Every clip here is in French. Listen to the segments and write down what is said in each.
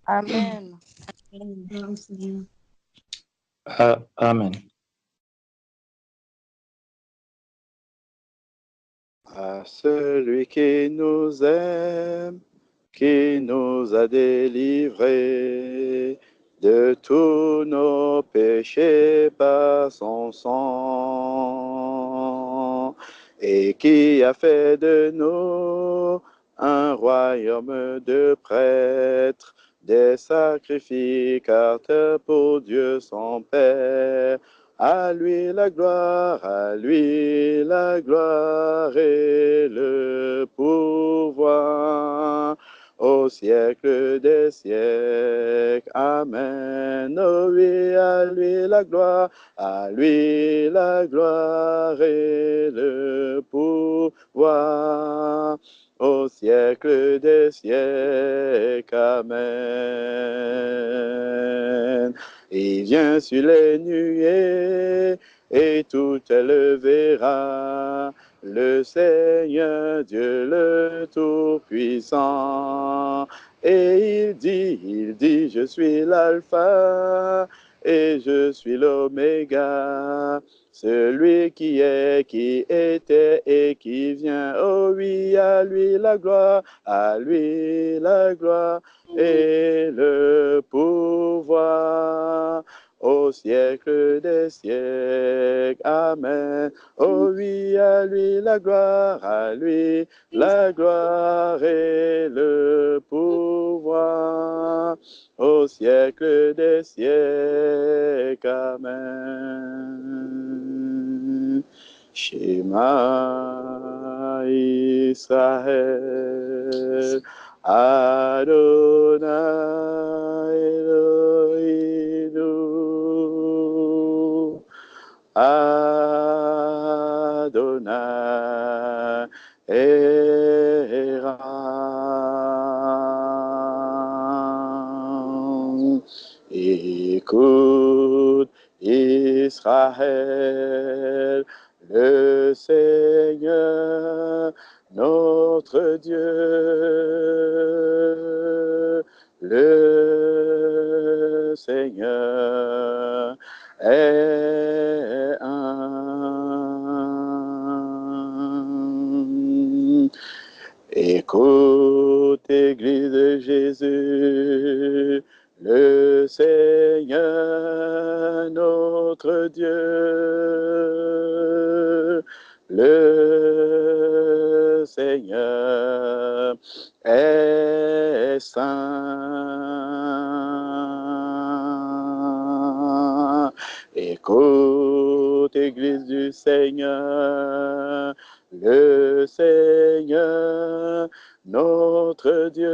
Amen. Amen. À celui qui nous aime, qui nous a délivrés de tous nos péchés par son sang, et qui a fait de nous un royaume de prêtres, des sacrificateurs pour Dieu son Père. À lui la gloire et le pouvoir au siècle des siècles. Amen. Oh oui, à lui la gloire et le pouvoir au siècle des siècles. Amen. Il vient sur les nuées et tout elle verra, le Seigneur Dieu le Tout-Puissant. Et il dit, je suis l'alpha et je suis l'oméga, celui qui est, qui était et qui vient. Oh oui, à lui la gloire et le pouvoir au siècle des siècles. Amen. Oh oui, à lui la gloire et le pouvoir au siècle des siècles. Amen. Shema Israël, Adonai Elohim, Adonai Era. Écoute, Israël, le Seigneur, notre Dieu, le Seigneur est un. Écoute, Église de Jésus, le Seigneur, notre Dieu, le Seigneur est saint. Écoute, Église du Seigneur, le Seigneur, notre Dieu,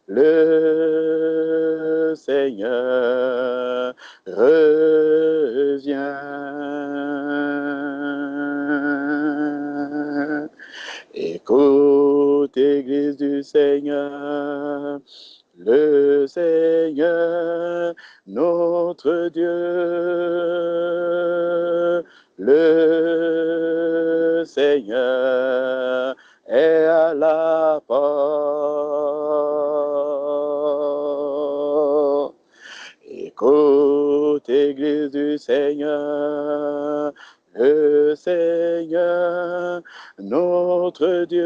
le Seigneur revient. Écoute, Église du Seigneur, le Seigneur, notre Dieu, le Seigneur est à la porte. Écoute, Église du Seigneur, le Seigneur, notre Dieu,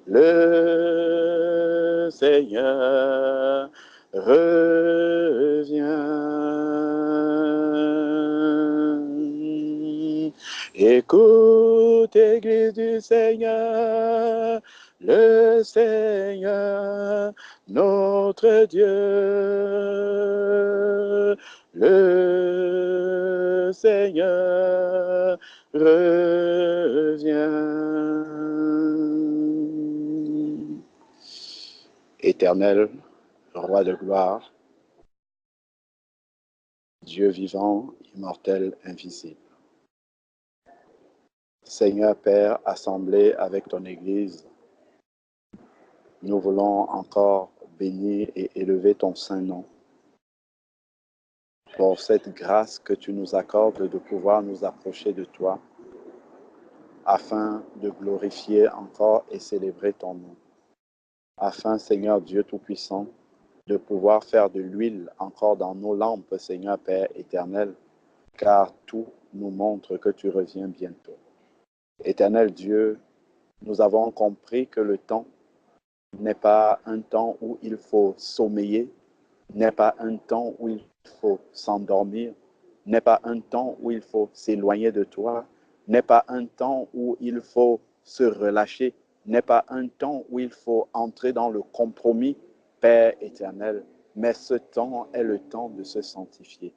le Seigneur revient. Écoute, Église du Seigneur, le Seigneur, notre Dieu, le Seigneur revient. Éternel, Roi de gloire, Dieu vivant, immortel, invisible. Seigneur Père, assemblé avec ton Église, nous voulons encore bénir et élever ton saint nom pour cette grâce que tu nous accordes de pouvoir nous approcher de toi afin de glorifier encore et célébrer ton nom. Afin, Seigneur Dieu Tout-Puissant, de pouvoir faire de l'huile encore dans nos lampes, Seigneur Père éternel, car tout nous montre que tu reviens bientôt. Éternel Dieu, nous avons compris que le temps n'est pas un temps où il faut sommeiller, n'est pas un temps où il faut s'endormir, n'est pas un temps où il faut s'éloigner de toi, n'est pas un temps où il faut se relâcher, n'est pas un temps où il faut entrer dans le compromis, Père éternel, mais ce temps est le temps de se sanctifier.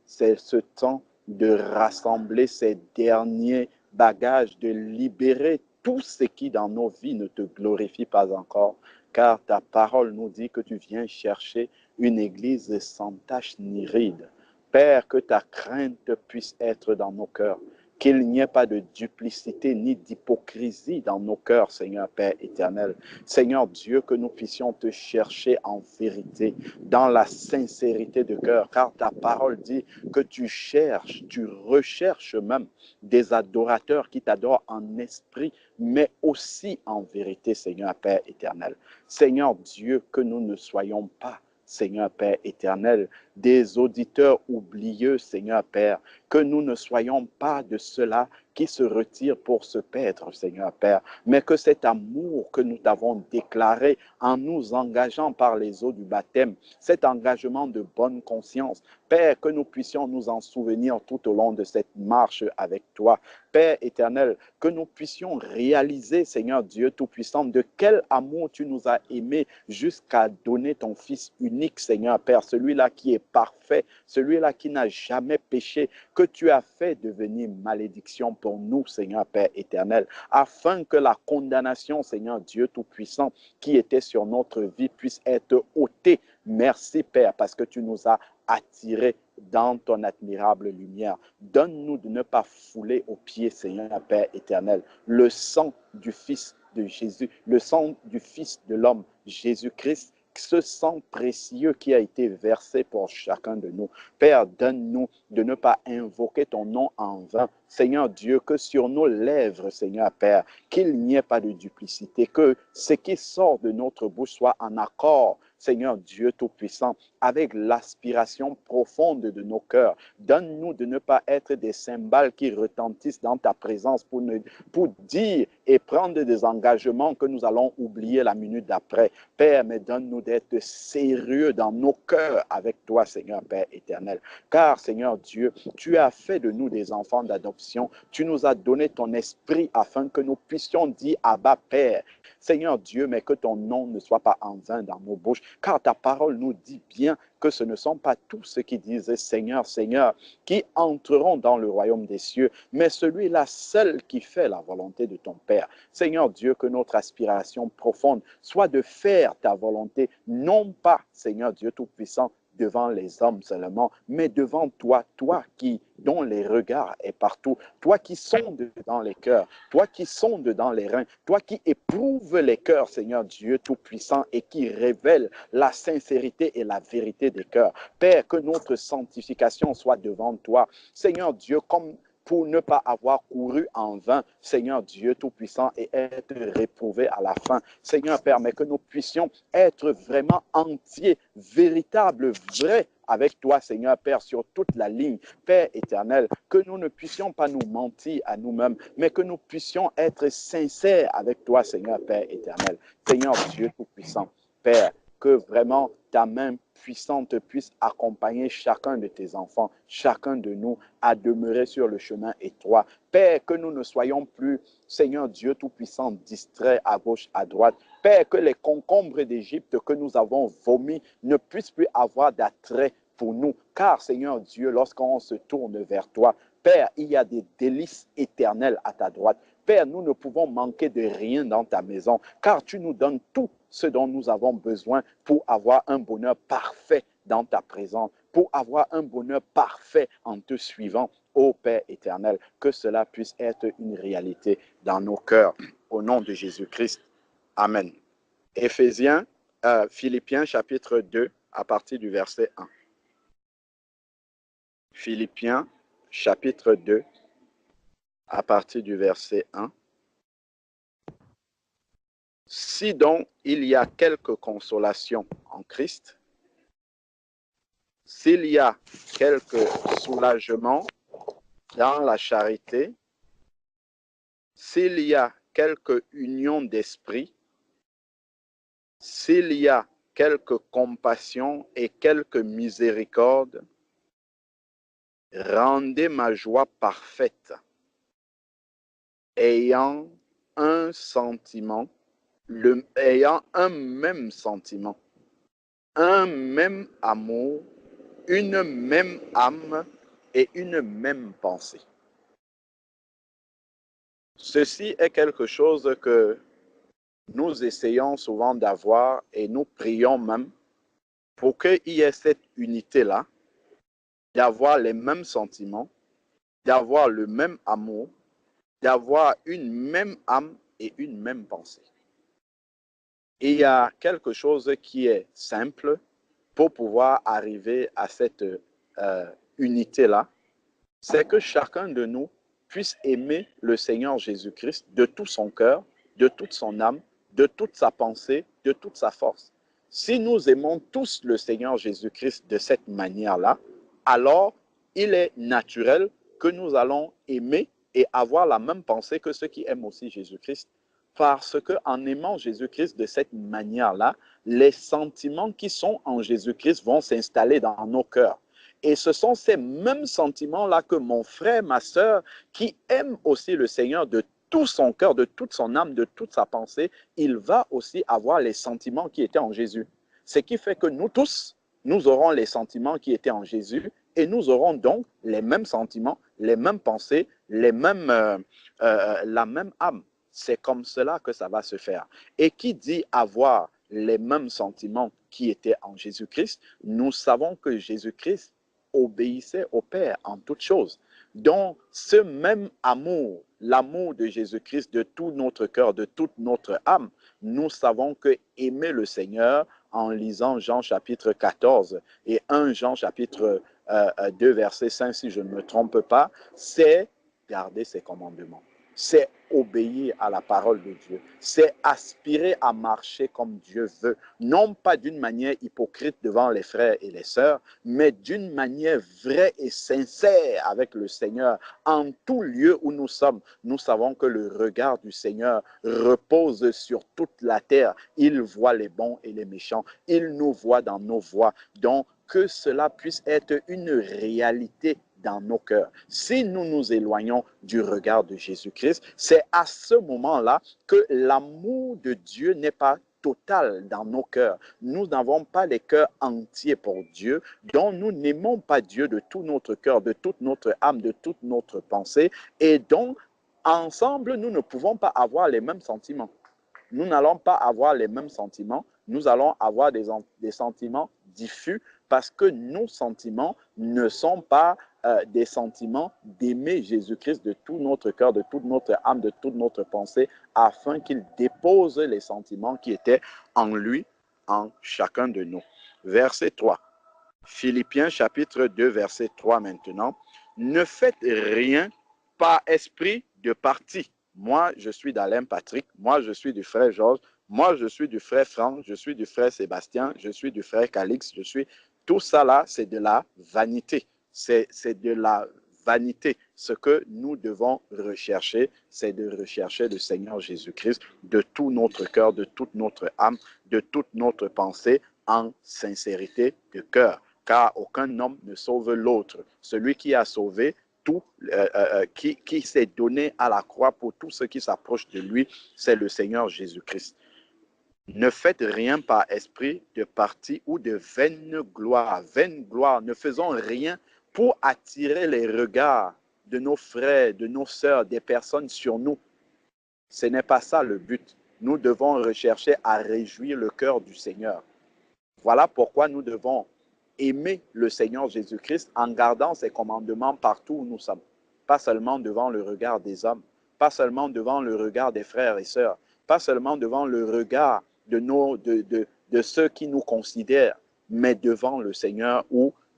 C'est ce temps de rassembler ces derniers bagages, de libérer tout ce qui dans nos vies ne te glorifie pas encore, car ta parole nous dit que tu viens chercher une église sans tache ni ride. Père, que ta crainte puisse être dans nos cœurs, qu'il n'y ait pas de duplicité ni d'hypocrisie dans nos cœurs, Seigneur Père éternel. Seigneur Dieu, que nous puissions te chercher en vérité, dans la sincérité de cœur, car ta parole dit que tu cherches, tu recherches même des adorateurs qui t'adorent en esprit, mais aussi en vérité, Seigneur Père éternel. Seigneur Dieu, que nous ne soyons pas, Seigneur Père éternel, des auditeurs oublieux, Seigneur Père, que nous ne soyons pas de ceux-là qui se retirent pour se perdre, Seigneur Père, mais que cet amour que nous t'avons déclaré en nous engageant par les eaux du baptême, cet engagement de bonne conscience, Père, que nous puissions nous en souvenir tout au long de cette marche avec toi. Père éternel, que nous puissions réaliser, Seigneur Dieu Tout-Puissant, de quel amour tu nous as aimés jusqu'à donner ton Fils unique, Seigneur Père, celui-là qui est parfait, celui-là qui n'a jamais péché, que tu as fait devenir malédiction pour nous, Seigneur Père éternel, afin que la condamnation, Seigneur Dieu Tout-Puissant, qui était sur notre vie puisse être ôtée. Merci, Père, parce que tu nous as attirés dans ton admirable lumière. Donne-nous de ne pas fouler aux pieds, Seigneur Père éternel, le sang du Fils de Jésus, le sang du Fils de l'homme, Jésus-Christ, ce sang précieux qui a été versé pour chacun de nous. Père, donne-nous de ne pas invoquer ton nom en vain. Seigneur Dieu, que sur nos lèvres, Seigneur Père, qu'il n'y ait pas de duplicité, que ce qui sort de notre bouche soit en accord, Seigneur Dieu Tout-Puissant, avec l'aspiration profonde de nos cœurs. Donne-nous de ne pas être des cymbales qui retentissent dans ta présence pour dire et prendre des engagements que nous allons oublier la minute d'après. Père, mais donne-nous d'être sérieux dans nos cœurs avec toi, Seigneur Père éternel. Car, Seigneur Dieu, tu as fait de nous des enfants d'adoption. Tu nous as donné ton esprit afin que nous puissions dire Abba Père. Seigneur Dieu, mais que ton nom ne soit pas en vain dans nos bouches, car ta parole nous dit bien que ce ne sont pas tous ceux qui disent Seigneur, Seigneur, qui entreront dans le royaume des cieux, mais celui-là seul qui fait la volonté de ton Père. Seigneur Dieu, que notre aspiration profonde soit de faire ta volonté, non pas, Seigneur Dieu Tout-Puissant, devant les hommes seulement, mais devant toi, toi qui, dont les regards est partout, toi qui sondes dans les cœurs, toi qui sondes dans les reins, toi qui éprouves les cœurs, Seigneur Dieu Tout-Puissant, et qui révèle la sincérité et la vérité des cœurs. Père, que notre sanctification soit devant toi. Seigneur Dieu, comme pour ne pas avoir couru en vain, Seigneur Dieu Tout-Puissant, et être réprouvé à la fin. Seigneur Père, mais que nous puissions être vraiment entiers, véritables, vrais avec toi, Seigneur Père, sur toute la ligne. Père éternel, que nous ne puissions pas nous mentir à nous-mêmes, mais que nous puissions être sincères avec toi, Seigneur Père éternel. Seigneur Dieu Tout-Puissant, Père, que vraiment ta main puissante puisse accompagner chacun de tes enfants, chacun de nous à demeurer sur le chemin étroit. Père, que nous ne soyons plus, Seigneur Dieu Tout-Puissant, distraits à gauche, à droite. Père, que les concombres d'Égypte que nous avons vomis ne puissent plus avoir d'attrait pour nous. Car, Seigneur Dieu, lorsqu'on se tourne vers toi, Père, il y a des délices éternelles à ta droite. Père, nous ne pouvons manquer de rien dans ta maison, car tu nous donnes tout ce dont nous avons besoin pour avoir un bonheur parfait dans ta présence, pour avoir un bonheur parfait en te suivant. Ô Père éternel, que cela puisse être une réalité dans nos cœurs. Au nom de Jésus-Christ. Amen. Philippiens chapitre 2, à partir du verset 1. Philippiens chapitre 2, à partir du verset 1. Si donc il y a quelque consolation en Christ, s'il y a quelque soulagement dans la charité, s'il y a quelque union d'esprit, s'il y a quelque compassion et quelque miséricorde, rendez ma joie parfaite, ayant un sentiment, ayant un même sentiment, un même amour, une même âme et une même pensée. Ceci est quelque chose que nous essayons souvent d'avoir et nous prions même pour qu'il y ait cette unité-là, d'avoir les mêmes sentiments, d'avoir le même amour, d'avoir une même âme et une même pensée. Et il y a quelque chose qui est simple pour pouvoir arriver à cette unité-là, c'est que chacun de nous puisse aimer le Seigneur Jésus-Christ de tout son cœur, de toute son âme, de toute sa pensée, de toute sa force. Si nous aimons tous le Seigneur Jésus-Christ de cette manière-là, alors il est naturel que nous allons aimer et avoir la même pensée que ceux qui aiment aussi Jésus-Christ. Parce qu'en aimant Jésus-Christ de cette manière-là, les sentiments qui sont en Jésus-Christ vont s'installer dans nos cœurs. Et ce sont ces mêmes sentiments-là que mon frère, ma sœur, qui aime aussi le Seigneur de tout son cœur, de toute son âme, de toute sa pensée, il va aussi avoir les sentiments qui étaient en Jésus. Ce qui fait que nous tous, nous aurons les sentiments qui étaient en Jésus et nous aurons donc les mêmes sentiments, les mêmes pensées, la même âme. C'est comme cela que ça va se faire. Et qui dit avoir les mêmes sentiments qui étaient en Jésus-Christ, nous savons que Jésus-Christ obéissait au Père en toutes choses. Donc, ce même amour, l'amour de Jésus-Christ de tout notre cœur, de toute notre âme, nous savons que aimer le Seigneur, en lisant Jean chapitre 14 et 1 Jean chapitre 2 verset 5, si je ne me trompe pas, c'est garder ses commandements. C'est obéir à la parole de Dieu. C'est aspirer à marcher comme Dieu veut. Non pas d'une manière hypocrite devant les frères et les sœurs, mais d'une manière vraie et sincère avec le Seigneur. En tout lieu où nous sommes, nous savons que le regard du Seigneur repose sur toute la terre. Il voit les bons et les méchants. Il nous voit dans nos voies. Donc, que cela puisse être une réalité dans nos cœurs. Si nous nous éloignons du regard de Jésus-Christ, c'est à ce moment-là que l'amour de Dieu n'est pas total dans nos cœurs. Nous n'avons pas les cœurs entiers pour Dieu, donc nous n'aimons pas Dieu de tout notre cœur, de toute notre âme, de toute notre pensée, et donc ensemble, nous ne pouvons pas avoir les mêmes sentiments. Nous n'allons pas avoir les mêmes sentiments, nous allons avoir des sentiments diffus parce que nos sentiments ne sont pas des sentiments d'aimer Jésus-Christ de tout notre cœur, de toute notre âme, de toute notre pensée, afin qu'il dépose les sentiments qui étaient en lui, en chacun de nous. Verset 3. Philippiens chapitre 2, verset 3 maintenant. Ne faites rien par esprit de parti. Moi, je suis d'Alain Patrick. Moi, je suis du frère Georges. Moi, je suis du frère Franck. Je suis du frère Sébastien. Je suis du frère Calix. Tout ça là, c'est de la vanité. C'est de la vanité. Ce que nous devons rechercher, c'est de rechercher le Seigneur Jésus-Christ de tout notre cœur, de toute notre âme, de toute notre pensée, en sincérité de cœur. Car aucun homme ne sauve l'autre. Celui qui a sauvé, qui s'est donné à la croix pour tous ceux qui s'approchent de lui, c'est le Seigneur Jésus-Christ. Ne faites rien par esprit de parti ou de vaine gloire. Vaine gloire, ne faisons rien pour attirer les regards de nos frères, de nos sœurs, des personnes sur nous. Ce n'est pas ça le but. Nous devons rechercher à réjouir le cœur du Seigneur. Voilà pourquoi nous devons aimer le Seigneur Jésus-Christ en gardant ses commandements partout où nous sommes. Pas seulement devant le regard des hommes, pas seulement devant le regard des frères et sœurs, pas seulement devant le regard de ceux qui nous considèrent, mais devant le Seigneur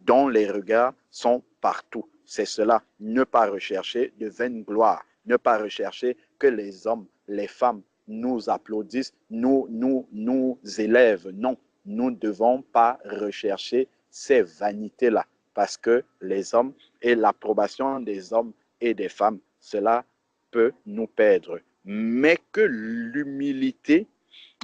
dont les regards sont partout. C'est cela, ne pas rechercher de vaine gloire, Ne pas rechercher que les hommes, les femmes nous applaudissent, nous élèvent. Non, nous ne devons pas rechercher ces vanités-là parce que les hommes et l'approbation des hommes et des femmes, cela peut nous perdre. Mais que l'humilité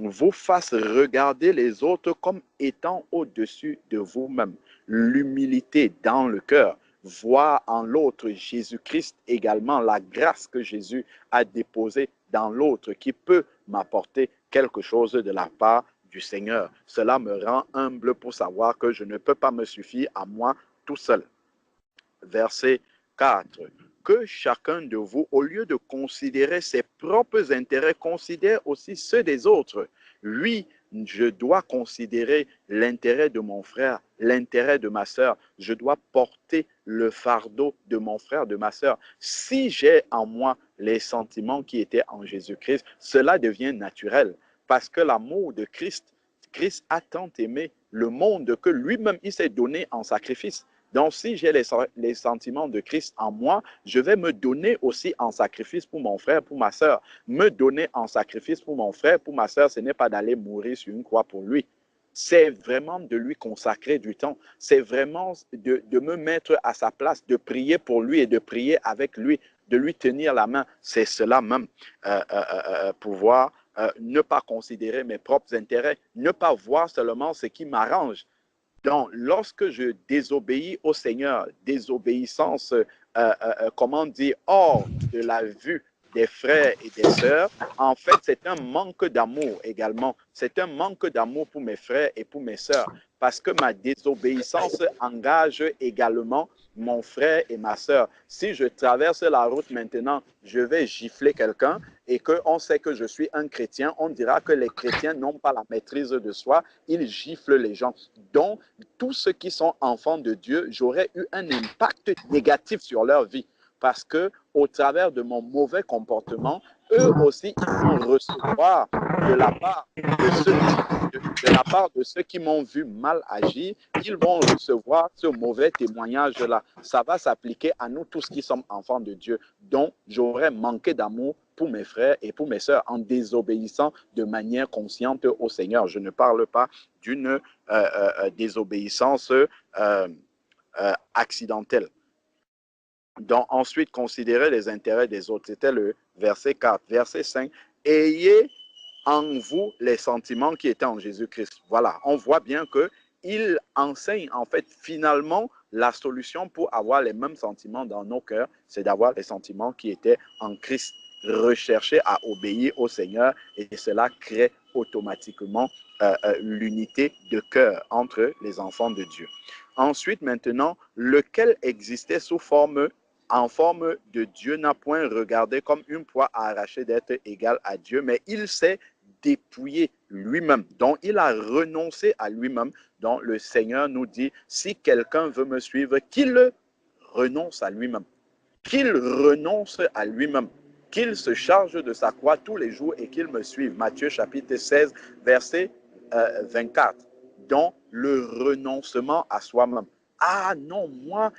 vous fasse regarder les autres comme étant au-dessus de vous-même. L'humilité dans le cœur, voir en l'autre Jésus-Christ également, la grâce que Jésus a déposée dans l'autre qui peut m'apporter quelque chose de la part du Seigneur. Cela me rend humble pour savoir que je ne peux pas me suffire à moi tout seul. Verset 4. Que chacun de vous, au lieu de considérer ses propres intérêts, considère aussi ceux des autres. Oui, je dois considérer l'intérêt de mon frère, l'intérêt de ma sœur. Je dois porter le fardeau de mon frère, de ma sœur. Si j'ai en moi les sentiments qui étaient en Jésus-Christ, cela devient naturel parce que l'amour de Christ, Christ a tant aimé le monde que lui-même, il s'est donné en sacrifice. Donc, si j'ai les sentiments de Christ en moi, je vais me donner aussi en sacrifice pour mon frère, pour ma sœur. Me donner en sacrifice pour mon frère, pour ma sœur, ce n'est pas d'aller mourir sur une croix pour lui. C'est vraiment de lui consacrer du temps. C'est vraiment de me mettre à sa place, de prier pour lui et de prier avec lui, de lui tenir la main. C'est cela même, pouvoir ne pas considérer mes propres intérêts, ne pas voir seulement ce qui m'arrange. Donc, lorsque je désobéis au Seigneur, désobéissance, comment dire, hors de la vue des frères et des sœurs, en fait, c'est un manque d'amour également. C'est un manque d'amour pour mes frères et pour mes sœurs, parce que ma désobéissance engage également mon frère et ma sœur. Si je traverse la route maintenant, je vais gifler quelqu'un et qu'on sait que je suis un chrétien, on dira que les chrétiens n'ont pas la maîtrise de soi, ils giflent les gens. Donc, tous ceux qui sont enfants de Dieu, j'aurais eu un impact négatif sur leur vie parce que au travers de mon mauvais comportement, eux aussi, ils vont recevoir de la part de ceux qui m'ont vu mal agir, ils vont recevoir ce mauvais témoignage-là. Ça va s'appliquer à nous tous qui sommes enfants de Dieu. Donc, j'aurais manqué d'amour pour mes frères et pour mes sœurs en désobéissant de manière consciente au Seigneur. Je ne parle pas d'une désobéissance accidentelle. Donc, ensuite, considérer les intérêts des autres. C'était le verset 4. Verset 5. Ayez en vous les sentiments qui étaient en Jésus-Christ. Voilà, on voit bien qu'il enseigne en fait finalement la solution pour avoir les mêmes sentiments dans nos cœurs, c'est d'avoir les sentiments qui étaient en Christ. Rechercher à obéir au Seigneur et cela crée automatiquement l'unité de cœur entre les enfants de Dieu. Ensuite, maintenant, lequel existait en forme de Dieu n'a point regardé comme une proie à arracher d'être égal à Dieu, mais il s'est dépouillé lui-même. Donc, il a renoncé à lui-même. Donc, le Seigneur nous dit, si quelqu'un veut me suivre, qu'il renonce à lui-même. Qu'il renonce à lui-même. Qu'il se charge de sa croix tous les jours et qu'il me suive. Matthieu chapitre 16, verset 24. Donc, le renoncement à soi-même. Ah non, moi,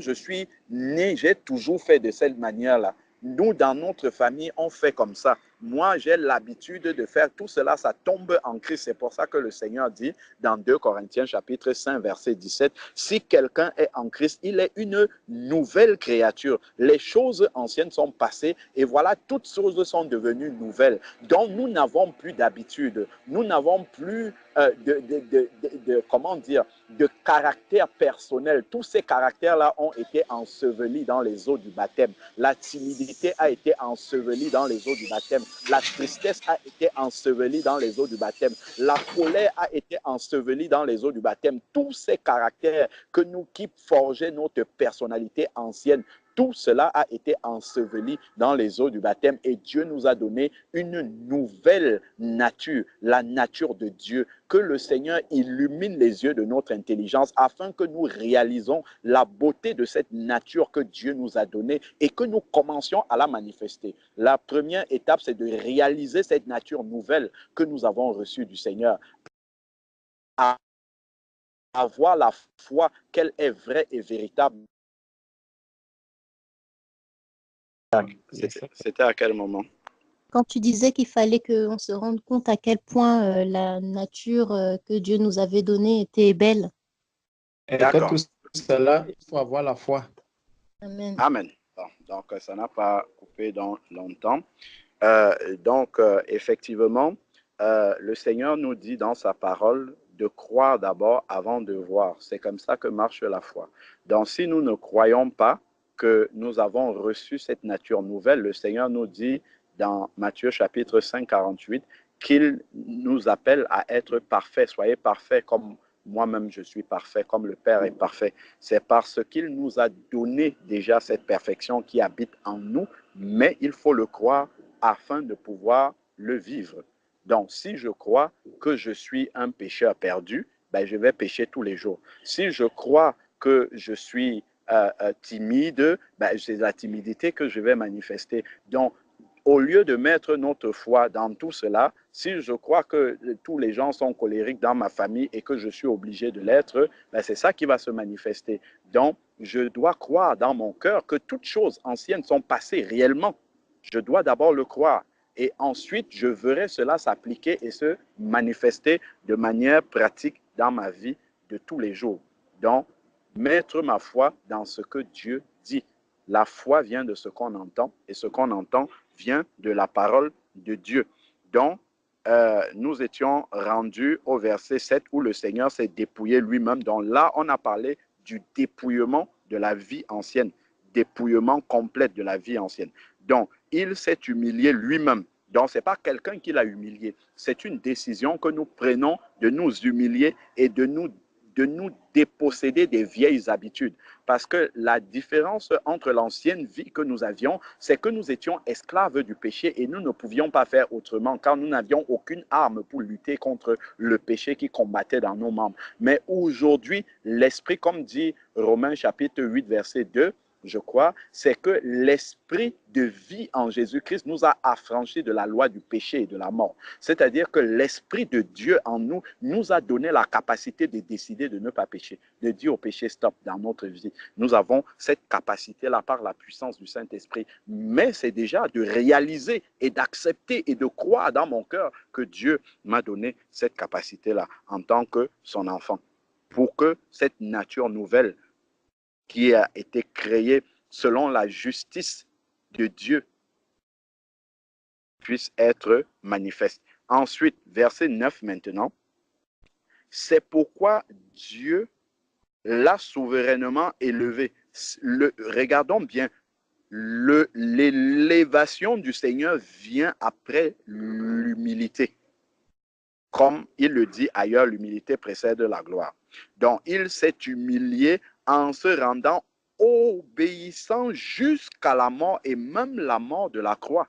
je suis né, j'ai toujours fait de cette manière-là. Nous, dans notre famille, on fait comme ça. Moi, j'ai l'habitude de faire tout cela, ça tombe en Christ. C'est pour ça que le Seigneur dit dans 2 Corinthiens chapitre 5, verset 17, si quelqu'un est en Christ, il est une nouvelle créature. Les choses anciennes sont passées et voilà, toutes choses sont devenues nouvelles. Donc, nous n'avons plus d'habitude. Nous n'avons plus comment dire, de caractère personnel. Tous ces caractères-là ont été ensevelis dans les eaux du baptême. La timidité a été ensevelie dans les eaux du baptême. La tristesse a été ensevelie dans les eaux du baptême. La colère a été ensevelie dans les eaux du baptême. Tous ces caractères qui forgeaient notre personnalité ancienne, tout cela a été enseveli dans les eaux du baptême et Dieu nous a donné une nouvelle nature, la nature de Dieu. Que le Seigneur illumine les yeux de notre intelligence afin que nous réalisons la beauté de cette nature que Dieu nous a donnée et que nous commencions à la manifester. La première étape, c'est de réaliser cette nature nouvelle que nous avons reçue du Seigneur. Avoir la foi qu'elle est vraie et véritable C'était à quel moment? Quand tu disais qu'il fallait qu'on se rende compte à quel point la nature que Dieu nous avait donnée était belle. Et que D'accord. tout cela, il faut avoir la foi. Amen. Amen. Bon, donc, ça n'a pas coupé dans longtemps. Effectivement, le Seigneur nous dit dans sa parole de croire d'abord avant de voir. C'est comme ça que marche la foi. Donc, si nous ne croyons pas que nous avons reçu cette nature nouvelle, le Seigneur nous dit dans Matthieu chapitre 5, 48, qu'il nous appelle à être parfaits. Soyez parfaits comme moi-même je suis parfait, comme le Père est parfait. C'est parce qu'il nous a donné déjà cette perfection qui habite en nous, mais il faut le croire afin de pouvoir le vivre. Donc, si je crois que je suis un pécheur perdu, ben, je vais pécher tous les jours. Si je crois que je suis timide, ben, c'est la timidité que je vais manifester. Donc, au lieu de mettre notre foi dans tout cela, si je crois que tous les gens sont colériques dans ma famille et que je suis obligé de l'être, ben c'est ça qui va se manifester. Donc, je dois croire dans mon cœur que toutes choses anciennes sont passées réellement. Je dois d'abord le croire. Et ensuite, je verrai cela s'appliquer et se manifester de manière pratique dans ma vie de tous les jours. Donc, mettre ma foi dans ce que Dieu dit. La foi vient de ce qu'on entend et ce qu'on entend vient de la parole de Dieu. Donc, nous étions rendus au verset 7 où le Seigneur s'est dépouillé lui-même. Donc là, on a parlé du dépouillement de la vie ancienne, dépouillement complet de la vie ancienne. Donc, il s'est humilié lui-même. Donc, ce n'est pas quelqu'un qui l'a humilié. C'est une décision que nous prenons de nous humilier et de nous déposséder des vieilles habitudes. Parce que la différence entre l'ancienne vie que nous avions, c'est que nous étions esclaves du péché et nous ne pouvions pas faire autrement car nous n'avions aucune arme pour lutter contre le péché qui combattait dans nos membres. Mais aujourd'hui, l'esprit, comme dit Romains chapitre 8, verset 2, je crois, c'est que l'esprit de vie en Jésus-Christ nous a affranchis de la loi du péché et de la mort. C'est-à-dire que l'esprit de Dieu en nous nous a donné la capacité de décider de ne pas pécher, de dire au péché stop dans notre vie. Nous avons cette capacité-là par la puissance du Saint-Esprit. Mais c'est déjà de réaliser et d'accepter et de croire dans mon cœur que Dieu m'a donné cette capacité-là en tant que son enfant. Pour que cette nature nouvelle qui a été créée selon la justice de Dieu puisse être manifeste. Ensuite, verset 9 maintenant. C'est pourquoi Dieu l'a souverainement élevé. Regardons bien, l'élévation du Seigneur vient après l'humilité. Comme il le dit ailleurs, l'humilité précède la gloire. Donc, il s'est humilié en se rendant obéissant jusqu'à la mort et même la mort de la croix.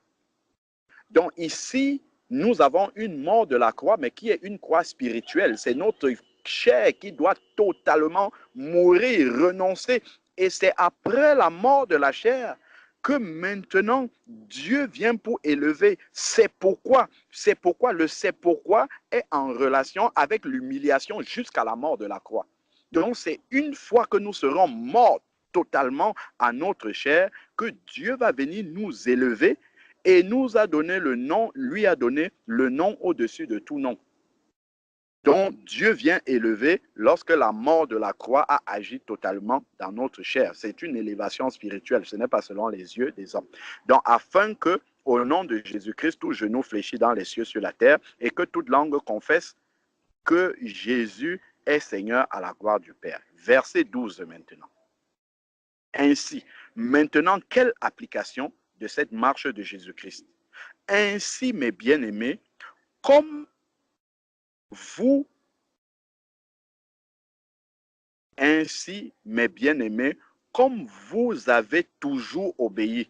Donc, ici, nous avons une mort de la croix, mais qui est une croix spirituelle. C'est notre chair qui doit totalement mourir, renoncer. Et c'est après la mort de la chair que maintenant Dieu vient pour élever. C'est pourquoi le c'est pourquoi est en relation avec l'humiliation jusqu'à la mort de la croix. Donc c'est une fois que nous serons morts totalement à notre chair que Dieu va venir nous élever et nous a donné le nom, lui a donné le nom au-dessus de tout nom. Donc, Dieu vient élever lorsque la mort de la croix a agi totalement dans notre chair. C'est une élévation spirituelle, ce n'est pas selon les yeux des hommes. Donc, afin que, au nom de Jésus-Christ, tout genou fléchit dans les cieux, sur la terre, et que toute langue confesse que Jésus est Seigneur à la gloire du Père. Verset 12 maintenant. Ainsi, maintenant, quelle application de cette marche de Jésus-Christ? Ainsi, mes bien-aimés, comme vous, ainsi, mes bien-aimés, comme vous avez toujours obéi.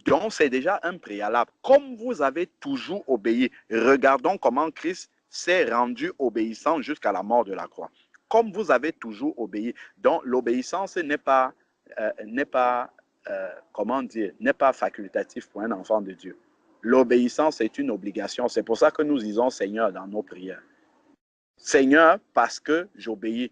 Donc, c'est déjà un préalable. Comme vous avez toujours obéi, regardons comment Christ s'est rendu obéissant jusqu'à la mort de la croix. Comme vous avez toujours obéi. Donc, l'obéissance n'est pas facultatif pour un enfant de Dieu. L'obéissance est une obligation. C'est pour ça que nous disons Seigneur dans nos prières. Seigneur, parce que j'obéis.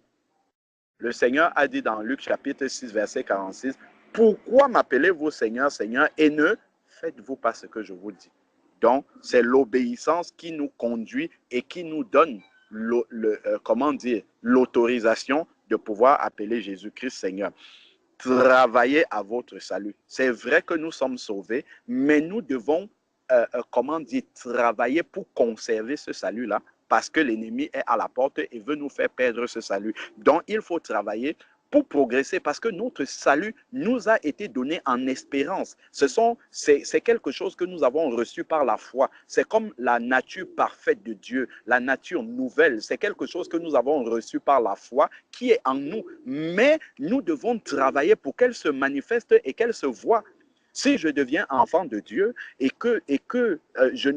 Le Seigneur a dit dans Luc chapitre 6, verset 46, Pourquoi m'appelez-vous Seigneur, Seigneur, et ne faites-vous pas ce que je vous dis? Donc, c'est l'obéissance qui nous conduit et qui nous donne l'autorisation de pouvoir appeler Jésus-Christ Seigneur. Travaillez à votre salut. C'est vrai que nous sommes sauvés, mais nous devons, travailler pour conserver ce salut-là, parce que l'ennemi est à la porte et veut nous faire perdre ce salut. Donc, il faut travailler pour progresser, parce que notre salut nous a été donné en espérance. C'est quelque chose que nous avons reçu par la foi. C'est comme la nature parfaite de Dieu, la nature nouvelle. C'est quelque chose que nous avons reçu par la foi qui est en nous. Mais nous devons travailler pour qu'elle se manifeste et qu'elle se voie. Si je deviens enfant de Dieu et que je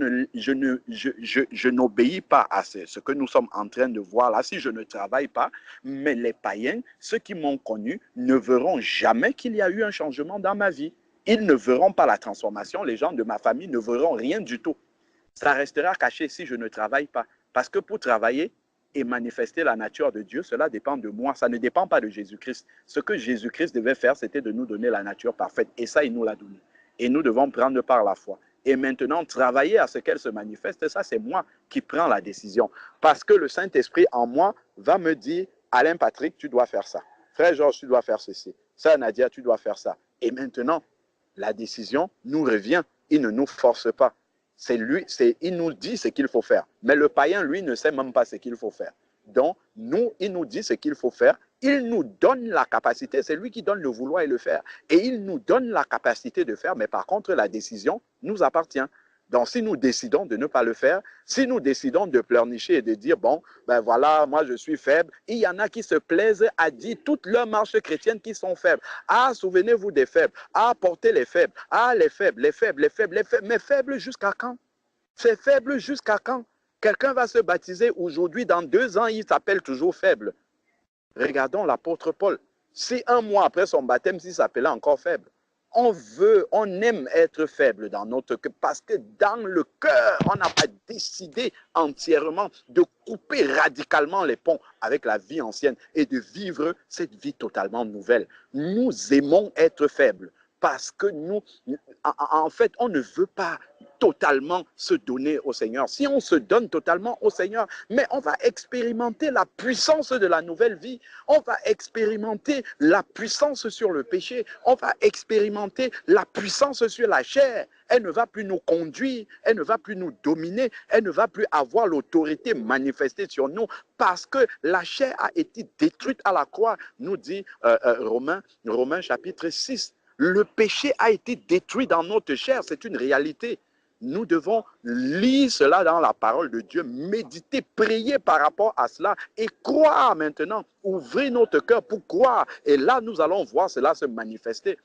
n'obéis pas à ce que nous sommes en train de voir là, si je ne travaille pas, mais les païens, ceux qui m'ont connu, ne verront jamais qu'il y a eu un changement dans ma vie. Ils ne verront pas la transformation, les gens de ma famille ne verront rien du tout. Ça restera caché si je ne travaille pas. Parce que pour travailler et manifester la nature de Dieu, cela dépend de moi, ça ne dépend pas de Jésus-Christ. Ce que Jésus-Christ devait faire, c'était de nous donner la nature parfaite. Et ça, il nous l'a donné. Et nous devons prendre par la foi. Et maintenant, travailler à ce qu'elle se manifeste, ça, c'est moi qui prends la décision. Parce que le Saint-Esprit en moi va me dire, Alain Patrick, tu dois faire ça. Frère Georges, tu dois faire ceci. Sœur Nadia, tu dois faire ça. Et maintenant, la décision nous revient. Il ne nous force pas. C'est lui, il nous dit ce qu'il faut faire. Mais le païen, lui, ne sait même pas ce qu'il faut faire. Donc, nous, il nous dit ce qu'il faut faire. Il nous donne la capacité. C'est lui qui donne le vouloir et le faire. Et il nous donne la capacité de faire. Mais par contre, la décision nous appartient. Donc, si nous décidons de ne pas le faire, si nous décidons de pleurnicher et de dire, bon, ben voilà, moi je suis faible, il y en a qui se plaisent à dire toute leur marche chrétienne qui sont faibles. Ah, souvenez-vous des faibles. Ah, portez les faibles. Ah, les faibles, les faibles, les faibles, les faibles. Mais faibles jusqu'à quand? C'est faible jusqu'à quand? Quelqu'un va se baptiser aujourd'hui, dans 2 ans, il s'appelle toujours faible. Regardons l'apôtre Paul. Si un mois après son baptême, il s'appelait encore faible. On aime être faible dans notre cœur, parce que dans le cœur, on n'a pas décidé entièrement de couper radicalement les ponts avec la vie ancienne et de vivre cette vie totalement nouvelle. Nous aimons être faibles parce que nous, en fait, on ne veut pas totalement se donner au Seigneur. Si on se donne totalement au Seigneur, mais on va expérimenter la puissance de la nouvelle vie, on va expérimenter la puissance sur le péché, on va expérimenter la puissance sur la chair. Elle ne va plus nous conduire, elle ne va plus nous dominer, elle ne va plus avoir l'autorité manifestée sur nous parce que la chair a été détruite à la croix, nous dit Romains chapitre 6. Le péché a été détruit dans notre chair, c'est une réalité. Nous devons lire cela dans la parole de Dieu, méditer, prier par rapport à cela et croire maintenant. Ouvrir notre cœur pour croire. Et là, nous allons voir cela se manifester.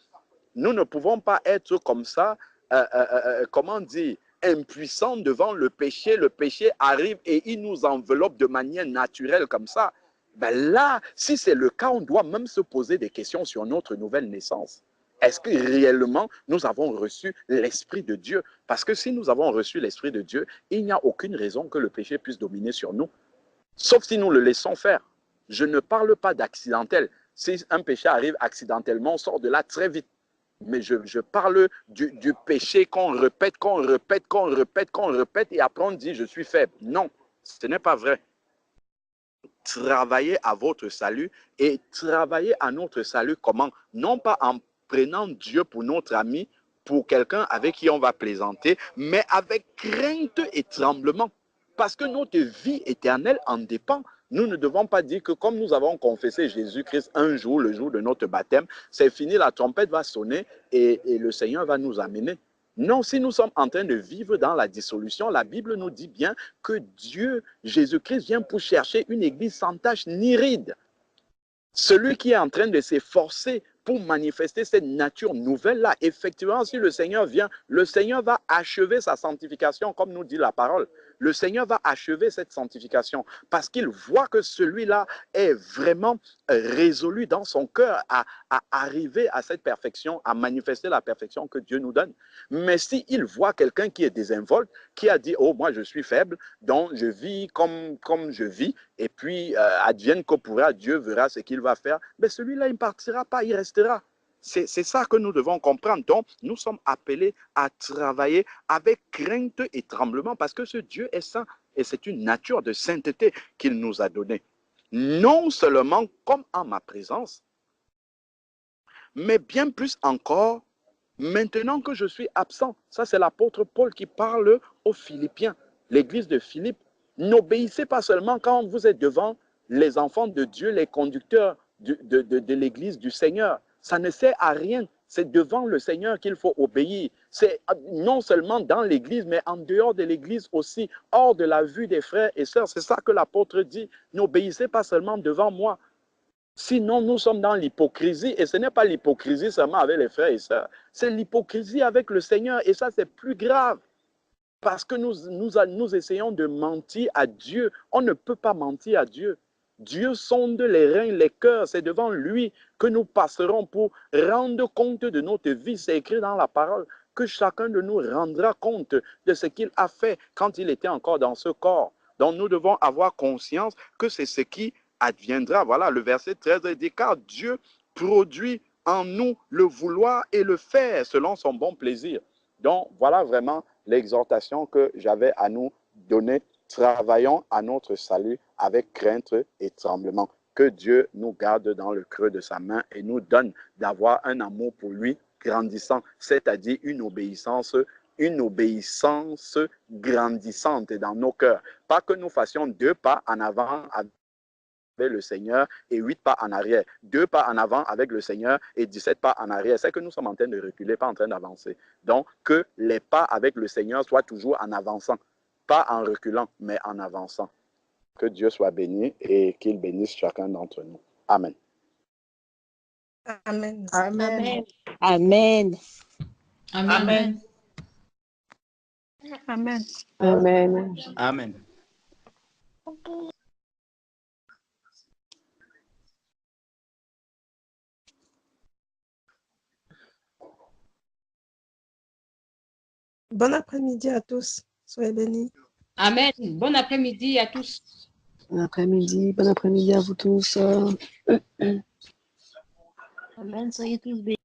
Nous ne pouvons pas être comme ça, comment dire, impuissants devant le péché. Le péché arrive et il nous enveloppe de manière naturelle comme ça. Ben là, si c'est le cas, on doit même se poser des questions sur notre nouvelle naissance. Est-ce que réellement nous avons reçu l'Esprit de Dieu? Parce que si nous avons reçu l'Esprit de Dieu, il n'y a aucune raison que le péché puisse dominer sur nous. Sauf si nous le laissons faire. Je ne parle pas d'accidentel. Si un péché arrive accidentellement, on sort de là très vite. Mais je parle du péché qu'on répète, et après on dit je suis faible. Non, ce n'est pas vrai. Travaillez à votre salut et travaillez à notre salut comment? Non pas en prenant Dieu pour notre ami, pour quelqu'un avec qui on va plaisanter, mais avec crainte et tremblement. Parce que notre vie éternelle en dépend. Nous ne devons pas dire que comme nous avons confessé Jésus-Christ un jour, le jour de notre baptême, c'est fini, la trompette va sonner et le Seigneur va nous amener. Non, si nous sommes en train de vivre dans la dissolution, la Bible nous dit bien que Dieu, Jésus-Christ, vient pour chercher une église sans tache ni ride. Celui qui est en train de s'efforcer pour manifester cette nature nouvelle-là, effectivement, si le Seigneur vient, le Seigneur va achever sa sanctification, comme nous dit la parole. Le Seigneur va achever cette sanctification parce qu'il voit que celui-là est vraiment résolu dans son cœur à arriver à cette perfection, à manifester la perfection que Dieu nous donne. Mais s'il voit quelqu'un qui est désinvolte, qui a dit « Oh, moi je suis faible, donc je vis comme je vis, et puis advienne que pourra, Dieu verra ce qu'il va faire », mais celui-là, il ne partira pas, il restera. C'est ça que nous devons comprendre. Donc, nous sommes appelés à travailler avec crainte et tremblement parce que ce Dieu est saint et c'est une nature de sainteté qu'il nous a donnée. Non seulement comme en ma présence, mais bien plus encore, maintenant que je suis absent. Ça, c'est l'apôtre Paul qui parle aux Philippiens, l'église de Philippe. N'obéissez pas seulement quand vous êtes devant les enfants de Dieu, les conducteurs de l'église du Seigneur. Ça ne sert à rien. C'est devant le Seigneur qu'il faut obéir. C'est non seulement dans l'église, mais en dehors de l'église aussi, hors de la vue des frères et sœurs. C'est ça que l'apôtre dit. N'obéissez pas seulement devant moi. Sinon, nous sommes dans l'hypocrisie. Et ce n'est pas l'hypocrisie seulement avec les frères et sœurs. C'est l'hypocrisie avec le Seigneur. Et ça, c'est plus grave. Parce que nous essayons de mentir à Dieu. On ne peut pas mentir à Dieu. Dieu sonde les reins, les cœurs. C'est devant lui que nous passerons pour rendre compte de notre vie. C'est écrit dans la parole que chacun de nous rendra compte de ce qu'il a fait quand il était encore dans ce corps. Donc nous devons avoir conscience que c'est ce qui adviendra. Voilà, le verset 13 dit, car Dieu produit en nous le vouloir et le faire selon son bon plaisir. Donc voilà vraiment l'exhortation que j'avais à nous donner. Travaillons à notre salut avec crainte et tremblement. Que Dieu nous garde dans le creux de sa main et nous donne d'avoir un amour pour lui grandissant, c'est-à-dire une obéissance grandissante dans nos cœurs. Pas que nous fassions 2 pas en avant avec le Seigneur et 8 pas en arrière. 2 pas en avant avec le Seigneur et 17 pas en arrière. C'est que nous sommes en train de reculer, pas en train d'avancer. Donc, que les pas avec le Seigneur soient toujours en avançant. Pas en reculant, mais en avançant. Que Dieu soit béni et qu'il bénisse chacun d'entre nous. Amen. Amen. Amen. Amen. Amen. Amen. Amen. Amen. Bon après-midi à tous. Soyez bénis. Amen. Bon après-midi à tous. Bon après-midi à vous tous. Amen. Soyez tous bénis.